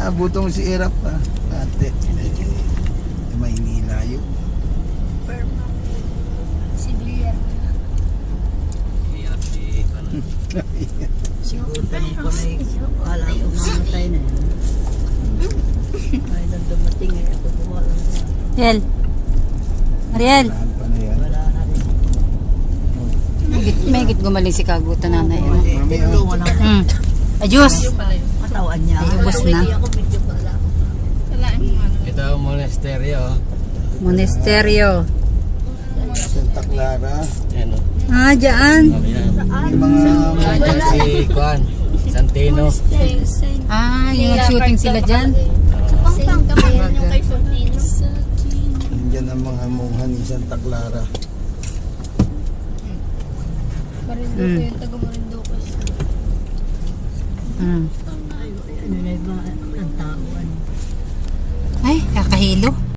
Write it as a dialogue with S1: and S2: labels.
S1: Abutong si Erap pa. Ate. Maynila yun.
S2: Si Blair.
S3: Hirap si Kanan.
S4: Siguro tanong ko na wala akong mamatay na yun. Ay, nang dumating eh. Ako buha lang sa...
S5: Ariel. Ariel.
S1: Saan pa na yan?
S4: Wala na rin.
S5: May higit gumaling si Kaguta nanay.
S4: Tulungan ako.
S5: Ayos.
S4: Katawan niya.
S5: Ay, ubos na.
S3: Ito ang monasteryo.
S5: Monasteryo.
S1: Santa Clara.
S3: Yan o.
S5: Ah, dyan.
S1: Yung mga
S3: Nandiyan si Juan Santino.
S5: Ah, yung shooting sila dyan.
S2: Pampang kami yan yung kay Sortino.
S1: Nandiyan ang mga mungha ni Santa Clara.
S2: Marinduque yung taga Marinduque.
S4: Ano na iba ang tao.
S5: Ay, kakahilo.